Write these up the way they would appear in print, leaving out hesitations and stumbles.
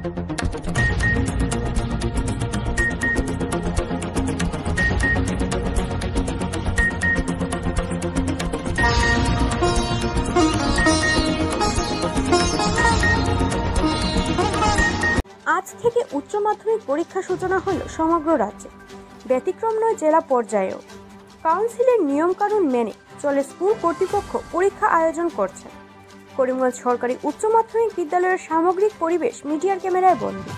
আজ থেকে উচ্চ মাধ্যমিক পরীক্ষা সূচনা হলো সমগ্র রাজ্যে, ব্যতিক্রম নয় জেলা পর্যায়েও। কাউন্সিলের নিয়মকানুন মেনে চলে স্কুল কর্তৃপক্ষ পরীক্ষা আয়োজন করছে। করিমগঞ্জ সরকারি উচ্চ মাধ্যমিক বিদ্যালয়ের সামগ্রিক পরিবেশ মিডিয়ার ক্যামেরায় বন্দী।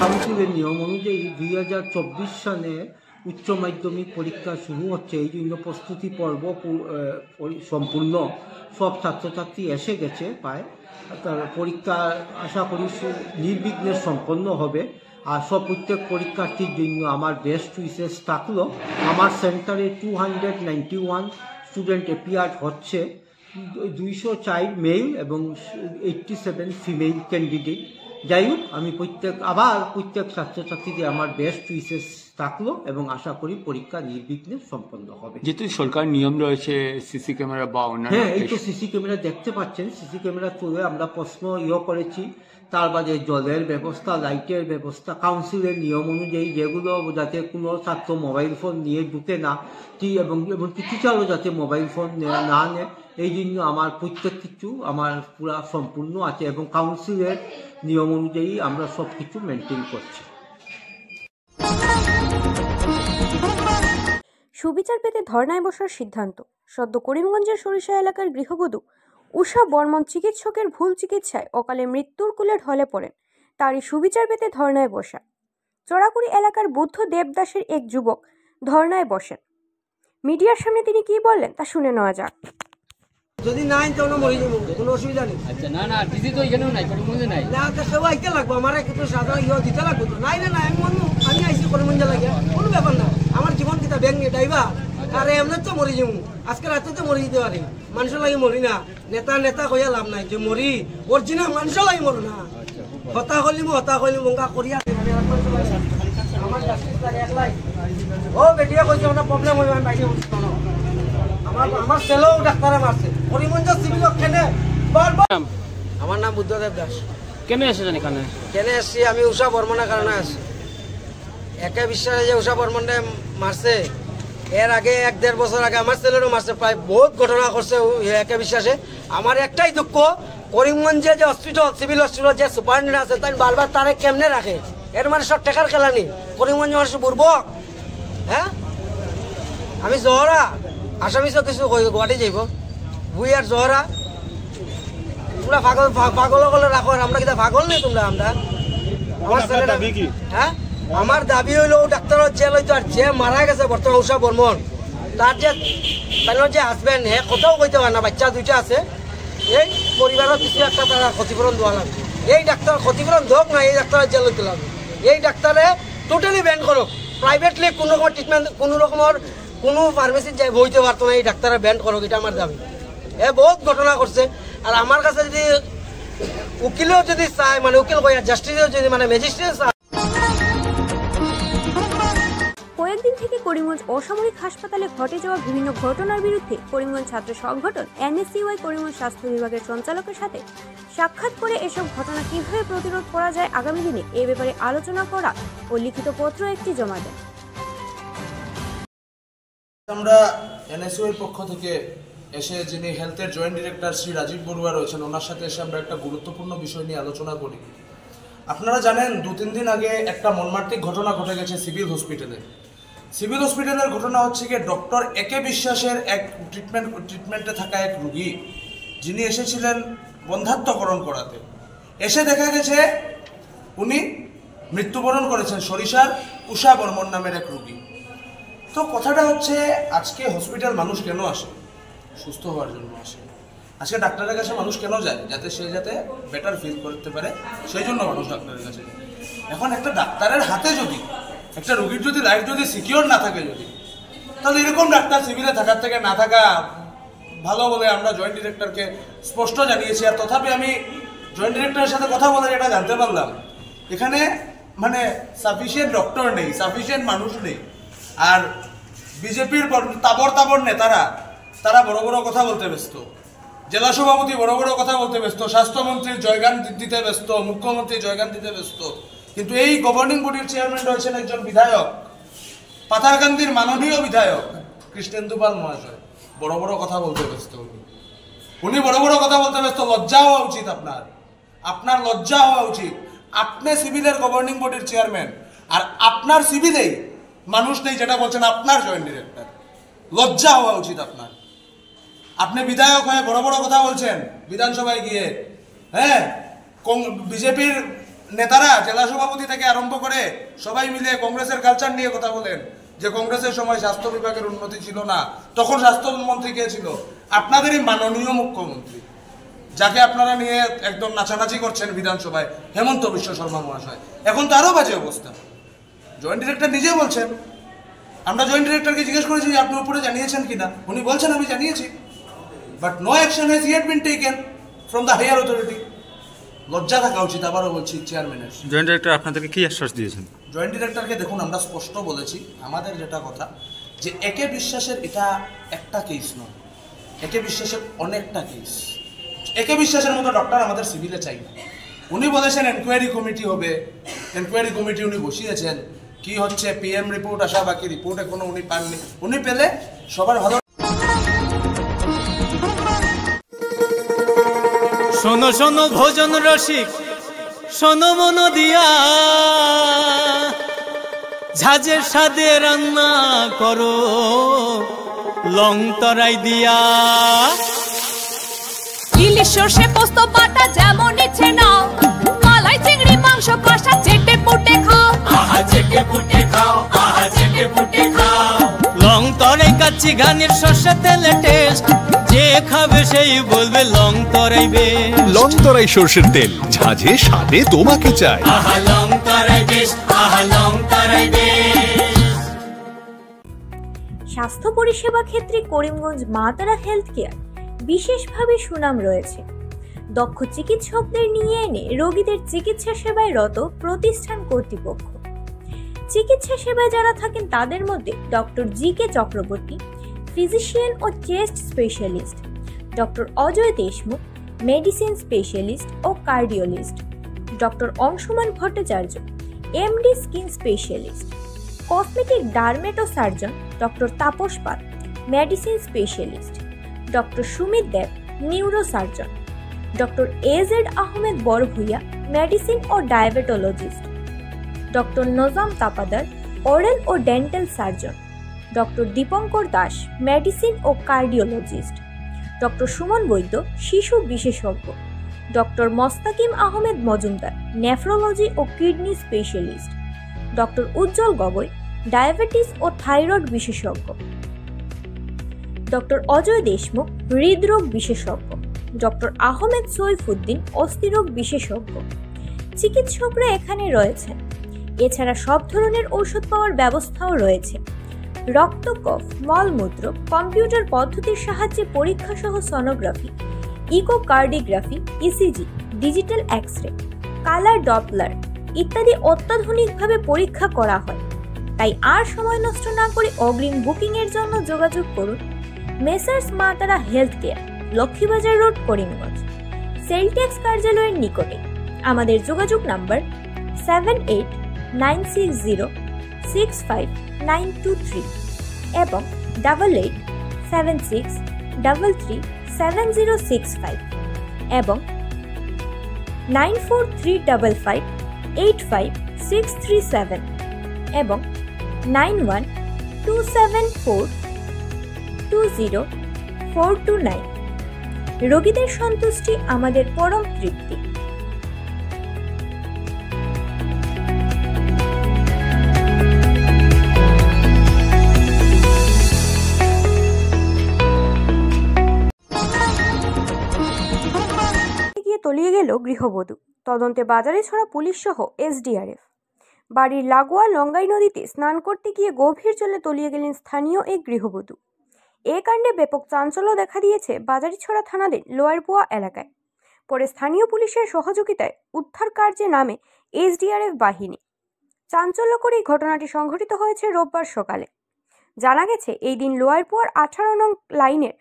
কাউন্সিলের নিয়ম অনুযায়ী 2024 সালে উচ্চ মাধ্যমিক পরীক্ষা শুরু হচ্ছে। এই জন্য প্রস্তুতি পর্ব সম্পূর্ণ, সব ছাত্রছাত্রী এসে গেছে প্রায়। তার পরীক্ষা আশা করি নির্বিঘ্নে সম্পন্ন হবে। আর প্রত্যেক পরীক্ষার্থীর জন্য আমার বেস্ট উইশেস থাকলো। আমার সেন্টারে 291 স্টুডেন্ট অ্যাপিয়ার হচ্ছে, 204 মেল এবং 87 ফিমেল ক্যান্ডিডেট। যাই হোক, আমি প্রত্যেক ছাত্রছাত্রীদের আমার বেস্ট উইশেস থাকলো এবং আশা করি পরীক্ষা নির্বিঘ্নে সম্পন্ন হবে। যেহেতু সরকার নিয়ম রয়েছে সিসি ক্যামেরা বা অন্যান্য, হ্যাঁ, এই তো সিসি ক্যামেরা দেখতে পাচ্ছেন। সিসি ক্যামেরা তুলে আমরা প্রশ্ন করেছি। তার বাদে জলের ব্যবস্থা, লাইটের ব্যবস্থা, কাউন্সিলের নিয়ম অনুযায়ী যেগুলো যাতে কোনো ছাত্র মোবাইল ফোন নিয়ে ঢুকে না, এবং টিচারও যাতে মোবাইল ফোন না নেয়, এই জন্য আমার প্রত্যেক কিছু আমার পুরা সম্পূর্ণ আছে এবং কাউন্সিলের নিয়ম অনুযায়ী আমরা সব কিছু মেনটেন করছি। সুবিচার পেতে ধর্নায় বসার সিদ্ধান্ত। সদ্য করিমগঞ্জের সরিষা এলাকার গৃহবধূ উষা বর্মন চিকিৎসকের ভুল চিকিৎসায় অকালে মৃত্যুর কুলে ঢলে পড়েন। তারই সুবিচার পেতে ধর্নায় বসা। চড়াকুড়ি এলাকার বুদ্ধ দেবদাসের এক যুবক ধর্নায় বসেন। মিডিয়ার সামনে তিনি কি বললেন তা শুনে নেওয়া যাক। যদি নাই তাহলে মরে যাবো, কোনো অসুবিধা নেই। আচ্ছা, না না দিদি তো এখানেও নাই, কোনো মধ্যে নাই। না তো কেউ আইতে লাগবো, আমার একটু সাদা দিতে লাগবো তো। নাই না, আমি আরে এমনি তো মরি যাবো, আজকে রাতে তো মরি যেতে পারি, মানুষ লাগে মরি না, নেতা নেতা কইয়া লাভ নাই, যে মরি অরিজিনাল মানুষ লাগে মরো না, হতা করিম বঙ্গা করিয়া আমার ও বেটিয়া কইছে ওটা প্রবলেম হইব, আমি বাইরে উঠছি না, আমার ছেলেও ডাক্তারে মারছে, করিমগঞ্জ সিভিল কেনে বারবার। আমার নাম বুদ্ধদেব দাস। কেমনে এসেছেন এখানে? কেনে আসছি আমি উষা বর্মনের কারণে আসছি। একে বিশ্বাসে যে উষা বর্মনে মারছে, এর আগে 1-1.5 বছর আগে আমার ছেলেরও মারছে, প্রায় বহুত ঘটনা করছে একে বিশ্বাসে। আমার একটাই দুঃখ, করিমগঞ্জে যে হসপিটাল সিভিল হসপিটাল যে সুপারিনটেন্ডেন্ট আছে তাই বারবার তারে কেমনে রাখে, এর মানে সব টেকার খেলা নেই। করিমগঞ্জ মানুষ বুড়বক, হ্যাঁ আমি জহরা আসামিসও কিছু গুয়াহাটি যাইব, বুই আর জহরা তোমরা পাগল করে রাখো, আমরা কিনা পাগল নেই তোমরা। আমরা আমার ছেলেটা হ্যাঁ আমার দাবি হইল ডাক্তারের জেল হইতো, আর যে মারা গেছে বর্তমান উষা বর্মন তার যে তার যে হাজবেন্ড হে কোথাও কইতে পারে না, বাচ্চা 2টা আছে, এই পরিবারের কিছু একটা তারা ক্ষতিপূরণ দেওয়া লাগবে। এই ডাক্তার ক্ষতিপূরণ হোক না, এই ডাক্তারের জেল হইতে লাগবে। এই ডাক্তারে টোটালি ব্যান করুক, প্রাইভেটলি কোনো রকমের ট্রিটমেন্ট কোনো রকমের কোনো ফার্মেসির যাই বইতে পারতো না, এই ডাক্তারের ব্যান করুক, এটা আমার দাবি। এ বহুত ঘটনা করছে, আর আমার কাছে যদি উকিলেও যদি চায়, মানে উকিল কই জাস্টিসেও যদি মানে ম্যাজিস্ট্রেট চায়। কয়েকদিন থেকে করিমগঞ্জ অসামরিক হাসপাতালে ঘটে যাওয়া বিভিন্ন ঘটনার বিরুদ্ধে করিমগঞ্জ ছাত্র সংগঠন NSCY করিমগঞ্জ স্বাস্থ্য বিভাগের সঞ্চালকের সাথে সাক্ষাৎ করে এসব ঘটনা কিভাবে প্রতিরোধ করা যায় আগামী দিনে এ ব্যাপারে আলোচনা করা ও লিখিত পত্র একটি জমা দেন। আমরা NSCY পক্ষ থেকে এসে যিনি হেলথের জয়েন্ট ডিরেক্টর শ্রী রাজীব বড়ুয়া রয়েছেন, ওনার সাথে এসে আমরা একটা গুরুত্বপূর্ণ বিষয় নিয়ে আলোচনা করি। আপনারা জানেন 2-3 দিন আগে একটা মর্মান্তিক ঘটনা ঘটে গেছে সিভিল হসপিটালে। সিভিল হসপিটালের ঘটনা হচ্ছে গিয়ে ডক্টর একে বিশ্বাসের এক ট্রিটমেন্টে থাকা এক রুগী, যিনি এসেছিলেন বন্ধ্যাত্বকরণ করাতে, এসে দেখা গেছে উনি মৃত্যুবরণ করেছেন সরিষার উষা বর্মন নামের এক রুগী। তো কথাটা হচ্ছে আজকে হসপিটাল মানুষ কেন আসে? সুস্থ হওয়ার জন্য আসে। আজকে ডাক্তারের কাছে মানুষ কেন যায়? যাতে সে যাতে বেটার ফিল করতে পারে, সেই জন্য মানুষ ডাক্তারের কাছে যায়। এখন একটা ডাক্তারের হাতে যদি একটা রোগীর যদি লাইফ যদি সিকিউর না থাকে, যদি তাহলে এরকম ডাক্তার সিভিলে থাকার থেকে না থাকা ভালো বলে আমরা জয়েন্ট ডিরেক্টরকে স্পষ্ট জানিয়েছি। আর তথাপি আমি জয়েন্ট ডিরেক্টরের সাথে কথা বলে যেটা জানতে পারলাম, এখানে মানে সাফিসিয়েন্ট ডক্টর নেই, সাফিসিয়েন্ট মানুষ নেই। আর বিজেপির তাবর নেতারা তারা বড় বড় কথা বলতে ব্যস্ত, জেলা সভাপতি বড় বড় কথা বলতে ব্যস্ত, স্বাস্থ্যমন্ত্রীর জয়গান দিতে ব্যস্ত, মুখ্যমন্ত্রী জয়গান দিতে ব্যস্ত, কিন্তু এই গভর্নিং বডির চেয়ারম্যান রয়েছেন একজন বিধায়ক, পাথারকান্দির মাননীয় বিধায়ক কৃষ্ণেন্দু পাল মহাশয়, বড় বড় কথা বলতে ব্যস্ত। উনি বড় বড় কথা বলতে ব্যস্ত। লজ্জা হওয়া উচিত আপনার লজ্জা হওয়া উচিত। আপনি সিভিলের গভর্নিং বডির চেয়ারম্যান, আর আপনার সিভিলেই মানুষ নেই, যেটা বলছেন আপনার জয়েন্ট ডিরেক্টর। লজ্জা হওয়া উচিত আপনার। আপনি বিধায়ক হয়ে বড় বড় কথা বলছেন বিধানসভায় গিয়ে, হ্যাঁ বিজেপির নেতারা জেলা সভাপতি থেকে আরম্ভ করে সবাই মিলে কংগ্রেসের কালচার নিয়ে কথা বলেন, যে কংগ্রেসের সময় স্বাস্থ্য বিভাগের উন্নতি ছিল না, তখন স্বাস্থ্যমন্ত্রী কে ছিল? আপনাদেরই মাননীয় মুখ্যমন্ত্রী, যাকে আপনারা নিয়ে একদম নাচানাচি করছেন বিধানসভায়, হেমন্ত বিশ্ব শর্মা মহাশয়। এখন তো আরও বাজে অবস্থা। জয়েন্ট ডিরেক্টর নিজে বলছেন, আমরা জয়েন্ট ডিরেক্টরকে জিজ্ঞেস করেছি যে আপনি উপরে জানিয়েছেন কিনা, উনি বলছেন আমি জানিয়েছি, but no action has yet been taken from the higher authority. লজ্জা থাকা উচিত। আবারও বলছি, চেয়ারম্যানের। জয়েন্ট ডিরেক্টর আপনাদেরকে কি আশ্বাস দিয়েছেন? জয়েন্ট ডিরেক্টরকে দেখুন, আমরা স্পষ্ট বলেছি আমাদের যেটা কথা, যে একে বিশ্বাসের এটা একটা কেস নয়, একে বিশ্বাসের অনেকটা কেস। একে বিশ্বাসের মতো ডক্টর আমাদের সিভিলে চাই না। উনি বলেছেন এনকোয়ারি কমিটি হবে, এনকোয়ারি কমিটি উনি বসিয়েছেন, কি হচ্ছে PM রিপোর্ট আসা বাকি, রিপোর্ট এখনো উনি পাননি। উনি পেলে সবার ভালো। শোনো শোনো ভোজন রসিক, শোনো মন দিয়া, ঝাঁঝের স্বাদে রান্না করো লং তরাই দিয়া। ইলিশ সর্ষে পোস্ত বাটা যেমন ইচ্ছে নাও, মালাই চিংড়ি মাংস কষা চেটে পুটে খাও, আহা চেটে পুটে খাও, আহা চেটে পুটে খাও। লং তরাই কাচ্চি ঘানির সর্ষে তেলে টেস্ট, যে খাবে সেই বলবে লং তরাই বেশ। লং তরাই সর্ষের তেল, ঝাঁঝে স্বাদে তোমাকে চাই। আহা লং তরাই বেশ, আহা লং তরাই বেশ। স্বাস্থ্য পরিষেবা ক্ষেত্রে করিমগঞ্জ মা তারা হেলথ কেয়ার বিশেষভাবে সুনাম রয়েছে। দক্ষ চিকিৎসকদের নিয়ে এনে রোগীদের চিকিৎসা সেবায় রত প্রতিষ্ঠান কর্তৃপক্ষ। চিকিৎসা সেবায় যারা থাকেন তাদের মধ্যে ডক্টর জি.কে. চক্রবর্তী, ফিজিশিয়ান ও chest specialist, doctor Ajay Deshmukh, medicine specialist ও cardiologist, doctor Anshuman Bhattacharya, MD skin specialist, cosmetic dermato surgeon doctor Tapas Pal, medicine specialist, doctor Sumit Deb, neuro surgeon, doctor A Z Ahmed Barbhuiya, medicine ও diabetologist, doctor Najam Tapadar, oral ও dental surgeon, doctor Dipankar Das, medicine ও cardiologist, doctor Suman Baidya, শিশু বিশেষজ্ঞ, doctor Mostakim Ahmed Majumdar, nephrology ও kidney specialist, doctor উজ্জ্বল Gogoi, diabetes ও thyroid বিশেষজ্ঞ, doctor Ajay Deshmukh, হৃদরোগ বিশেষজ্ঞ, doctor Ahmed Saifuddin, অস্থিরোগ বিশেষজ্ঞ। চিকিৎসকরা এখানে রয়েছেন। এছাড়া সব ধরনের ঔষধ পাওয়ার ব্যবস্থাও রয়েছে। রক্ত, কফ, মলমূত্র, কম্পিউটার পদ্ধতির সাহায্যে পরীক্ষা সহ sonography, echocardiography, ECG, digital x-ray, colour Doppler ইত্যাদি অত্যাধুনিকভাবে পরীক্ষা করা হয়। তাই আর সময় নষ্ট না করে অগ্রিম বুকিং এর জন্য যোগাযোগ করুন মেসার্স মা তারা health care, Laxmibazar road, Karimganj, sell tax কার্যালয়ের নিকটে। আমাদের যোগাযোগ নাম্বার 7896065923 এবং 8876337065 এবং 9435585637 এবং 9127420429। রোগীদের সন্তুষ্টি আমাদের পরম তৃপ্তি। তলিয়ে গেল গৃহবধূ, তদন্তে বাজারে ছড়া পুলিশ সহ এসডিআরএফ। বাড়ির লাগোয়া লঙ্গাই নদীতে স্নান করতে গিয়ে গভীর জলে তলিয়ে গেলেন স্থানীয় এক গৃহবধূ। এ কাণ্ডে ব্যাপক চাঞ্চল্য দেখা দিয়েছে বাজারিছড়া থানাধীন লোয়ারপুয়া এলাকায়। পরে স্থানীয় পুলিশের সহযোগিতায় উদ্ধার কার্যে নামে এসডিআরএফ বাহিনী। চাঞ্চল্যকর এই ঘটনাটি সংঘটিত হয়েছে রোববার সকালে। জানা গেছে, এই দিন লোয়ারপুয়ার 18 নং লাইনের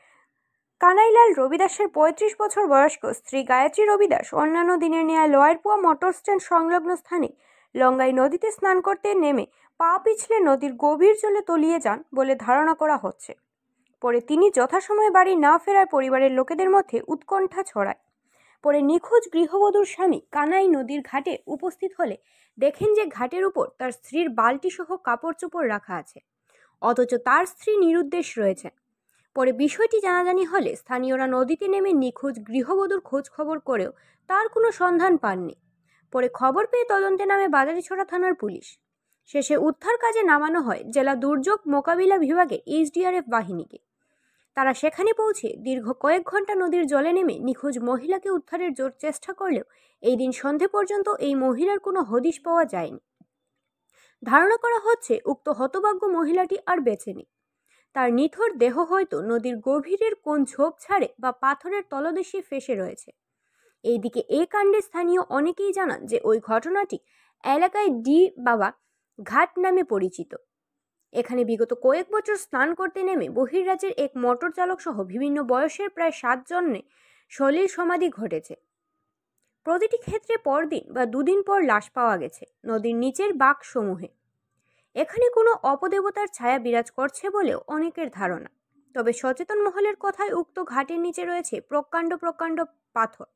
কানাইলাল রবিদাসের 35 বছর বয়স্ক স্ত্রী গায়ত্রী রবিদাস অন্যান্য দিনের ন্যায় লোয়ারপুয়া মোটর স্ট্যান্ড সংলগ্ন স্থানে লঙ্গাই নদীতে স্নান করতে নেমে পা পিছলে নদীর গভীর জলে তলিয়ে যান বলে ধারণা করা হচ্ছে। পরে তিনি যথাসময়ে বাড়ি না ফেরায় পরিবারের লোকেদের মধ্যে উৎকণ্ঠা ছড়ায়। পরে নিখোঁজ গৃহবধূর স্বামী কানাই নদীর ঘাটে উপস্থিত হলে দেখেন যে ঘাটের উপর তার স্ত্রীর বালতি সহ কাপড় চোপড় রাখা আছে, অথচ তার স্ত্রী নিরুদ্দেশ রয়েছেন। পরে বিষয়টি জানাজানি হলে স্থানীয়রা নদীতে নেমে নিখোঁজ গৃহবধূর খোঁজ খবর করেও তার কোনো সন্ধান পাননি। পরে খবর পেয়ে তদন্তে নামে বাজারিছড়া থানার পুলিশ। শেষে উদ্ধার কাজে নামানো হয় জেলা দুর্যোগ মোকাবিলা বিভাগের এসডিআরএফ বাহিনীকে। তারা সেখানে পৌঁছে দীর্ঘ কয়েক ঘন্টা নদীর জলে নেমে নিখোঁজ মহিলাকে উদ্ধারের জোর চেষ্টা করলেও এই দিন সন্ধে পর্যন্ত এই মহিলার কোনো হদিশ পাওয়া যায়নি। ধারণা করা হচ্ছে উক্ত হতভাগ্য মহিলাটি আর বেঁচে নেই। তার নিথর দেহ হয়তো নদীর গভীরের কোন ঝোপঝাড়ে বা পাথরের তলদেশে ফেসে রয়েছে। এইদিকে এ কাণ্ডে স্থানীয় অনেকেই জানান যে ওই ঘটনাটি এলাকায় ডি বাবা ঘাট নামে পরিচিত। এখানে বিগত কয়েক বছর স্নান করতে নেমে বহির্রাজ্যের এক মোটর চালক সহ বিভিন্ন বয়সের প্রায় 7 জনের সলিল সমাধি ঘটেছে। প্রতিটি ক্ষেত্রে পরদিন বা দুদিন পর লাশ পাওয়া গেছে নদীর নিচের বাঁক সমূহে। এখানে কোনো অপদেবতার ছায়া বিরাজ করছে বলেও অনেকের ধারণা। তবে সচেতন মহলের কথায় উক্ত ঘাটের নিচে রয়েছে প্রকাণ্ড প্রকাণ্ড পাথর,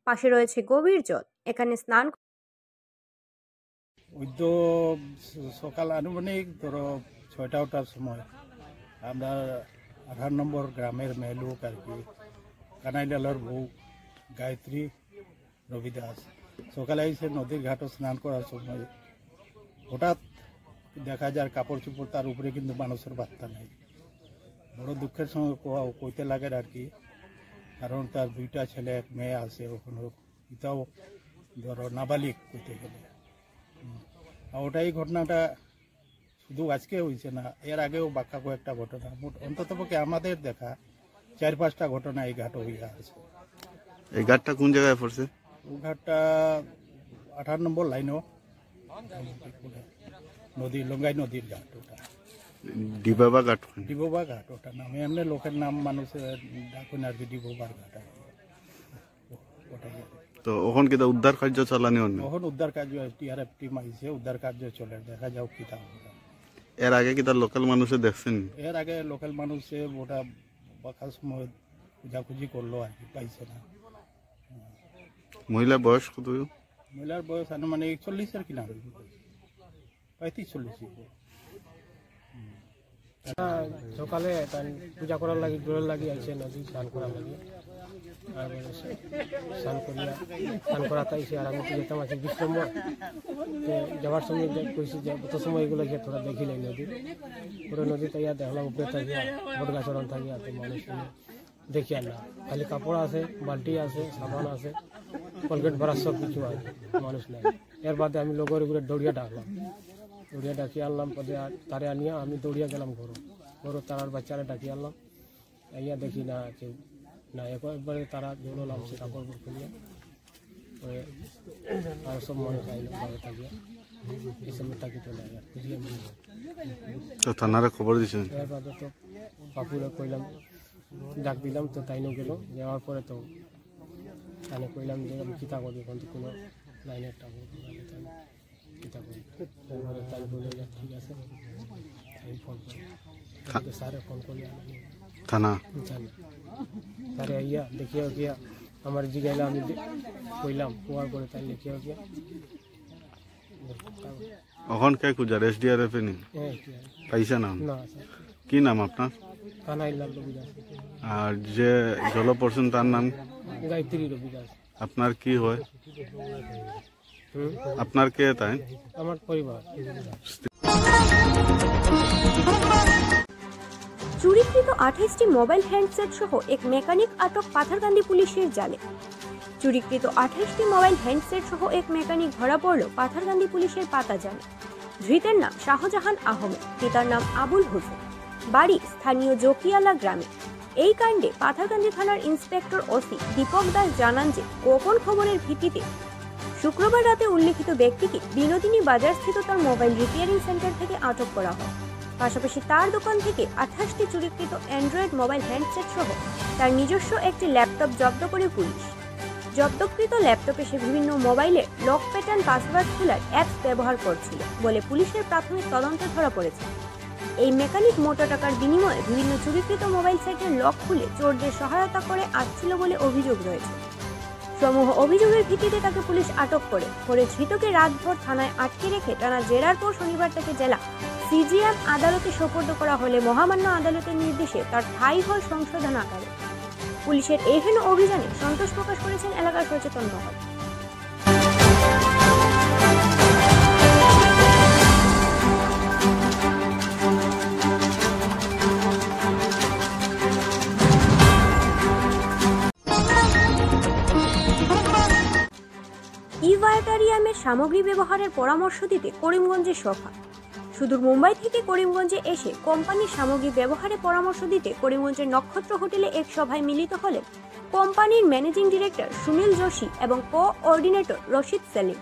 পাশে রয়েছে গভীর জল। এখানে স্নান সকাল আনুমানিক ধরো 6টার সময় আমরা 18 নম্বর গ্রামের মেয়ে লোক আর কি কানাইলালের বউ গায়ত্রী রবিদাস সকালে এসে নদীর ঘাটে স্নান করার সময় হঠাৎ দেখা যায় কাপড় চোপড় তার উপরে, কিন্তু মানুষের বার্তা নেই। বড় দুঃখের সঙ্গে কইতে লাগে আর কি, কারণ তার 2টা ছেলে এক মেয়ে আছে, ওখানে এটাও ধরো নাবালিক কইতে গেলে। ওটাই ঘটনাটা শুধু আজকে হয়েছে না, এর আগেও বাক্কা কয়েকটা ঘটনা, অন্ততপক্ষে আমাদের দেখা 4-5টা ঘটনা এই ঘাট হইয়া আছে। এই ঘাটটা কোন জায়গায় পড়ছে? ওই ঘাটটা 18 নম্বর লাইনও নদী, লঙ্গাই নদীর ঘাট ওটা, ডিবাবা ঘাট। ডিবোবা ঘাট ওটা নাম, এমনি লোকের নাম মানুষের ডাকুন আর কি ডিবোবার ঘাট। তো ওখান কি উদ্ধার কার্য চালানি অন্য? এখন উদ্ধার কার্য টিআরএফ টিম আইছে, উদ্ধার কার্য চলে, দেখা যাও কি তা। এর আগে কি তার লোকাল মানুষে দেখছেন? এর আগে লোকাল মানুষে ওটা বাঁকার সময় খোঁজাখুঁজি করলো আর কি, পাইছে না। মহিলা বয়স কত? মহিলার বয়স আনুমানিক 40-এর কিনা, 35-40। সকালে পূজা করার লাগি, জোরের লাগি আইসে নদী স্নান করার লাগি। আর স্নান করাতে আইসে, আর আমি তো যেতাম আছি 20 নম্বর। যাওয়ার সময় কইছি যে কত সময় এগুলো গিয়ে তোরা দেখিলাই নদী, পুরো নদী তাইয়া দেখলাম উপরে থাকিয়া বট গাছরণ থাকিয়া, তো মানুষ দেখি আর না, খালি কাপড় আছে, বালতি আছে, সাবান আছে, কলগেট ভরা সব কিছু আছে, মানুষ নাই। এর বাদে আমি লোকের উপরে দৌড়িয়া ডাকলাম, দৌড়িয়া ডাকিয়ে আনলাম, পদে তারে আনিয়া আমি দৌড়িয়া গেলাম ঘরো তারার বাচ্চারা ডাকিয়ে আনলাম। আইয়া দেখি না কেউ না, একবারে তারা দৌড়লাম সে কাপড় খুলিয়া, আর সব মানুষ আইলাম ঘরে থাকিয়া, এই সময় থাকি চলে আর খুঁজিয়ে মিলে। তো থানারে খবর দিয়েছেন? এর বাদে তো বাপুরে কইলাম, ডাক দিলাম, তো তাইনও গেল। যাওয়ার পরে তো তাইনে কইলাম যে আমি কিতা করি, এখন তো কোনো লাইনের টাকা কিতা করি। তারপরে তাই বলে ঠিক আছে, আমি ফোন করি, স্যারে ফোন করি থানা স্যারে আইয়া দেখিয়া গিয়া আমার জিগাইলা, আমি কইলাম, কোয়ার পরে তাই দেখিয়া গিয়া ওখান কে খুঁজার? SDRF নি পাইছে না? কি নাম আপনার? কানাইলাল রবিদাস। আর যে জল পড়ছেন তার নাম? গায়ত্রী রবিদাস। আপনার কি হয়? আপনার কে তাই? আমার পরিবার। চুরিকৃত 28টি মোবাইল হ্যান্ডসেট সহ এক মেকানিক আটক পাথারকান্দি পুলিশের জালে। চুরিকৃত 28টি মোবাইল হ্যান্ডসেট সহ এক মেকানিক ধরা পড়ল পাথারকান্দি পুলিশের পাতা জালে। ধৃতের নাম শাহজাহান আহমেদ, পিতার নাম আবুল হোসেন, বাড়ি স্থানীয় জকিয়ালা গ্রামে। এই কাণ্ডে পাথারকান্দি থানার ইন্সপেক্টর ওসি দীপক দাস জানান যে গোপন খবরের ভিত্তিতে শুক্রবার রাতে উল্লেখিত ব্যক্তিকে বিনোদিনী বাজার স্থিত তার মোবাইল রিপেয়ারিং সেন্টার থেকে আটক করা হয়। পাশাপাশি তার দোকান থেকে 28টি চুরিকৃত অ্যান্ড্রয়েড মোবাইল হ্যান্ডসেট সহ তার নিজস্ব একটি ল্যাপটপ জব্দ করে পুলিশ। জব্দকৃত ল্যাপটপে সে বিভিন্ন মোবাইলে লক প্যাটার্ন পাসওয়ার্ড খোলার অ্যাপস ব্যবহার করছিল বলে পুলিশের প্রাথমিক তদন্তে ধরা পড়েছে। এই মেকানিক মোটা টাকার বিনিময়ে বিভিন্ন চুরিকৃত মোবাইল সেটের লক খুলে চোরদের সহায়তা করে আসছিল বলে অভিযোগ রয়েছে। সমূহ অভিযোগের ভিত্তিতে তাকে পুলিশ আটক করে পরে ধৃতকে রাতভর থানায় আটকে রেখে টানা জেরার পর শনিবার তাকে জেলা CGM আদালতে সোপর্দ করা হলে মহামান্য আদালতের নির্দেশে তার ঠাঁই হয় সংশোধনাগারে। পুলিশের এই হেন অভিযানে সন্তোষ প্রকাশ করেছেন এলাকার সচেতন মহল। ইভাটারিয়ামের সামগ্রী ব্যবহারের পরামর্শ দিতে করিমগঞ্জের সভা। সুদূর মুম্বাই থেকে করিমগঞ্জে এসে কোম্পানির সামগ্রী ব্যবহারে পরামর্শ দিতে করিমগঞ্জের নক্ষত্র হোটেলে এক সভায় মিলিত হলেন কোম্পানির ম্যানেজিং ডিরেক্টর সুনীল যোশী এবং কোঅর্ডিনেটর রশিদ সেলিম।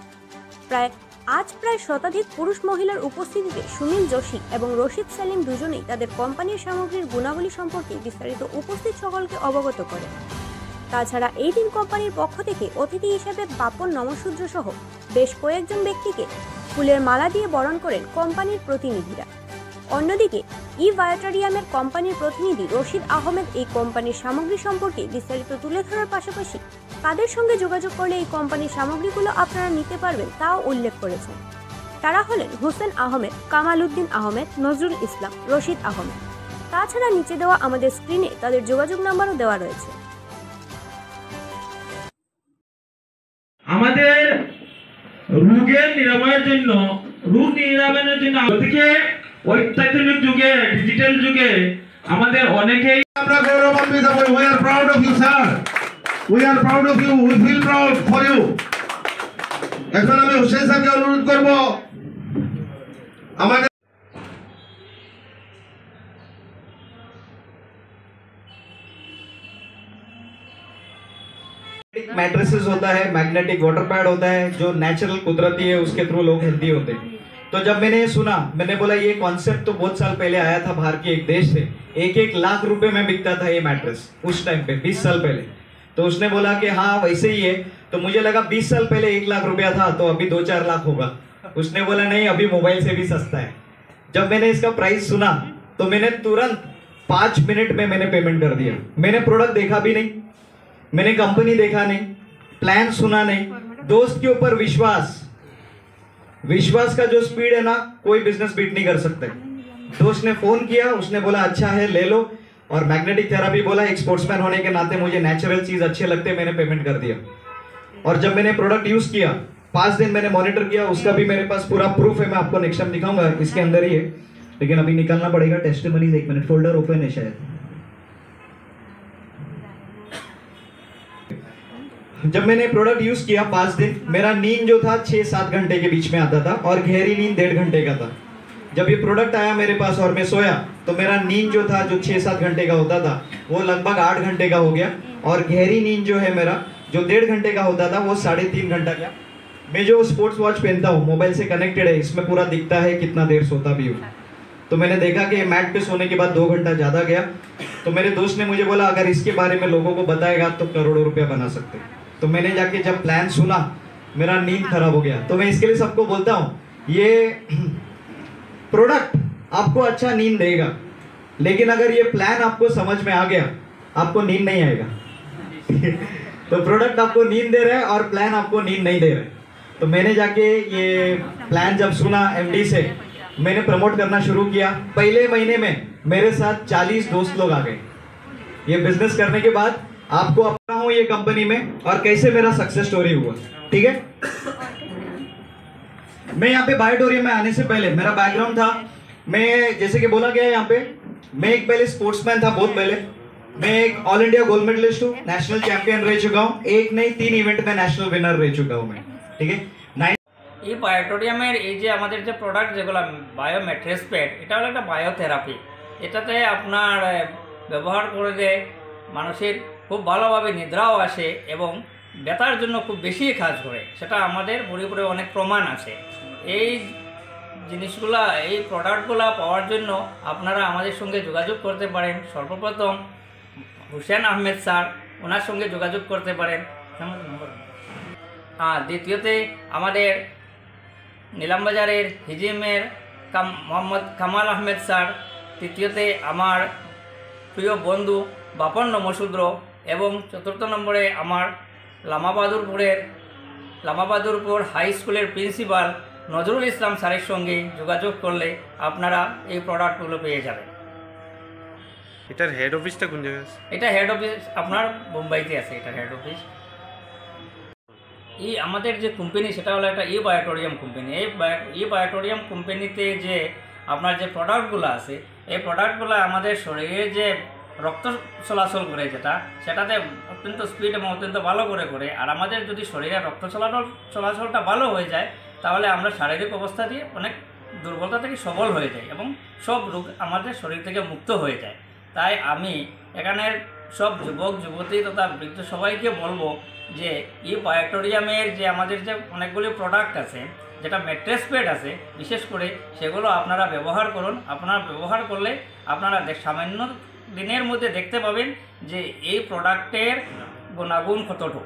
প্রায় শতাধিক পুরুষ মহিলার উপস্থিতিতে সুনীল যোশী এবং রশিদ সেলিম দুজনেই তাদের কোম্পানির সামগ্রীর গুণাবলী সম্পর্কে বিস্তারিত উপস্থিত সকলকে অবগত করেন। তাছাড়া এই দিন কোম্পানির পক্ষ থেকে অতিথি হিসেবে বাপন নমসূদ্র সহ বেশ কয়েকজন ব্যক্তিকে ফুলের মালা দিয়ে বরণ করেন কোম্পানির প্রতিনিধিরা। অন্যদিকে ইভাটারিয়ামের কোম্পানির প্রতিনিধি রশিদ আহমেদ এই কোম্পানির সামগ্রী সম্পর্কে বিস্তারিত তুলে ধরার পাশাপাশি তাদের সঙ্গে যোগাযোগ করলে এই কোম্পানির সামগ্রীগুলো আপনারা নিতে পারবেন তাও উল্লেখ করেছেন। তারা হলেন হোসেন আহমেদ, কামাল উদ্দিন আহমেদ, নজরুল ইসলাম, রশিদ আহমেদ। তাছাড়া নিচে দেওয়া আমাদের স্ক্রিনে তাদের যোগাযোগ নাম্বারও দেওয়া রয়েছে। আমাদের রোগের নিরাময়ের জন্য, রোগ নিরাময়ের জন্য অত্যাধুনিক যুগে, ডিজিটাল যুগে আমাদের অনেকেই আমরা গৌরবান্বিত হই। We are proud of you, sir. We are proud of you. We feel proud for you. এখন আমি হোসেন স্যারকে অনুরোধ করব আমাদের मैग्नेटिक मैट्रेसेस होता है, मैग्नेटिक वाटर पैड होता है, जो नेचुरल कुदरती है, उसके थ्रू लोग हेल्दी होते हैं। तो जब मैंने ये सुना, मैंने बोला ये कॉन्सेप्ट तो बहुत साल पहले आया था बाहर के एक देश से, 1-1 लाख रुपए में बिकता था ये मैट्रेस उस टाइम पे, 20 साल पहले। तो उसने बोला कि हाँ वैसे ही है। तो मुझे लगा 20 साल पहले 1 लाख रुपया था तो अभी 2-4 लाख होगा। उसने बोला नहीं, अभी मोबाइल से भी सस्ता है। जब मैंने इसका प्राइस सुना तो मैंने तुरंत 5 मिनट में मैंने पेमेंट कर दिया। मैंने प्रोडक्ट देखा भी नहीं, मैंने कंपनी देखा नहीं, प्लान सुना नहीं, दोस्त के ऊपर विश्वास का जो स्पीड है ना, कोई बिजनेस बीट नहीं कर सकते। दोस्त ने फोन किया, उसने बोला अच्छा है ले लो, और मैग्नेटिक थेरापी बोला, एक स्पोर्ट्समैन होने के नाते मुझे नेचुरल चीज अच्छे लगते, मैंने पेमेंट कर दिया। और जब मैंने प्रोडक्ट यूज किया, 5 दिन मैंने मॉनिटर किया, उसका भी मेरे पास पूरा प्रूफ है, मैं आपको नेक्स्ट टाइम दिखाऊंगा, इसके अंदर ही है, लेकिन अभी निकालना पड़ेगा टेस्टिमनीज। 1 मिनट, फोल्डर ओपन है शायद। जब मैंने प्रोडक्ट यूज किया 5 दिन, मेरा नींद जो था 6-7 घंटे के बीच में आता था, और गहरी नींद 1.5 घंटे का था। जब ये प्रोडक्ट आया मेरे पास और मैं सोया, तो मेरा नींद जो था, जो 6-7 घंटे का होता था, वो लगभग 8 घंटे का हो गया, और गहरी नींद जो है मेरा, जो 1.5 घंटे का होता था, वो 3.5 घंटा गया। मैं जो स्पोर्ट्स वॉच पहनता हूँ, मोबाइल से कनेक्टेड है, इसमें पूरा दिखता है कितना देर सोता भी हूँ। तो मैंने देखा कि मैट पे सोने के बाद 2 घंटा ज्यादा गया। तो मेरे दोस्त ने मुझे बोला अगर इसके बारे में लोगों को बताएगा तो करोड़ों रुपया बना सकते। तो मैंने जाके जब प्लान सुना, मेरा नींद खराब हो गया। तो मैं इसके लिए सबको बोलता हूँ, ये प्रोडक्ट आपको अच्छा नींद देगा, लेकिन अगर ये प्लान आपको समझ में आ गया, आपको नींद नहीं आएगा। तो प्रोडक्ट आपको नींद दे रहा है और प्लान आपको नींद नहीं दे रहा है। तो मैंने जाके ये प्लान जब सुना एमडी से, मैंने प्रमोट करना शुरू किया। पहले महीने में मेरे साथ 40 दोस्त लोग आ गए। ये बिजनेस करने के बाद आपको अपना हूँ ये कंपनी में, और कैसे मेरा सक्सेस स्टोरी हुआ, ठीक है। मैं यहाँ पे बायोटोरियम में आने से पहले मेरा बैकग्राउंड था, मैं जैसे कि बोला गया यहाँ पे, मैं एक पहले स्पोर्ट्समैन था, बहुत पहले। मैं एक ऑल इंडिया गोल्ड मेडलिस्ट हूँ, नेशनल चैंपियन रह चुका हूँ, 1 नहीं 3 इवेंट में नेशनल विनर रह चुका हूँ मैं, ठीक है। এই বায়োটোরিয়ামের এই যে আমাদের যে প্রোডাক্ট যেগুলো বায়ো ম্যাট্রেস প্যাড, এটা হলো একটা বায়োথেরাপি। এটাতে আপনার ব্যবহার করে দেয় মানুষের খুব ভালোভাবে নিদ্রাও আসে এবং ব্যথার জন্য খুব বেশি কাজ করে, সেটা আমাদের পরিবারে অনেক প্রমাণ আছে। এই জিনিসগুলা, এই প্রোডাক্টগুলা পাওয়ার জন্য আপনারা আমাদের সঙ্গে যোগাযোগ করতে পারেন। সর্বপ্রথম হুসেন আহমেদ স্যার, ওনার সঙ্গে যোগাযোগ করতে পারেন। দ্বিতীয়তে আমাদের নীলামবাজারের হিজিমের মোহাম্মদ কামাল আহমেদ স্যার। তৃতীয়তে আমার প্রিয় বন্ধু বাপন্ন মসুদ্র, এবং ৪র্থ নম্বরে আমার লামাবাদুরপুর হাই স্কুলের প্রিন্সিপাল নজরুল ইসলাম স্যারের সঙ্গে যোগাযোগ করলে আপনারা এই প্রোডাক্টগুলো পেয়ে যাবেন। এটার হেড অফিসটা কোন জায়গায় আছে? এটা হেড অফিস আপনার মুম্বাইতে আছে, এটা হেড অফিস। এই আমাদের যে কোম্পানি, সেটা হলো একটা ই বায়োটোরিয়াম কোম্পানি। এই বায়োটোরিয়াম কোম্পানিতে যে আপনার যে প্রোডাক্টগুলো আছে, এই প্রোডাক্টগুলো আমাদের শরীরে যে রক্ত চলাচল করে, সেটাতে অত্যন্ত স্পিড এবং অত্যন্ত ভালো করে। আর আমাদের যদি শরীরে রক্ত চলাচলটা ভালো হয়ে যায়, তাহলে আমরা শারীরিক অবস্থা দিয়ে অনেক দুর্বলতা থেকে সবল হয়ে যাই এবং সব রোগ আমাদের শরীর থেকে মুক্ত হয়ে যায়। তাই আমি এখানের সব যুবক যুবতী তথা বৃদ্ধ সবাইকে বলবো যে এই বায়োটোরিয়ামের যে আমাদের যে অনেকগুলি প্রোডাক্ট আছে, যেটা ম্যাট্রেস প্যাড আছে বিশেষ করে, সেগুলো আপনারা ব্যবহার করুন। আপনারা ব্যবহার করলে আপনারা সামান্য দিনের মধ্যে দেখতে পাবেন যে এই প্রোডাক্টের গুণাগুণ কতটুকু।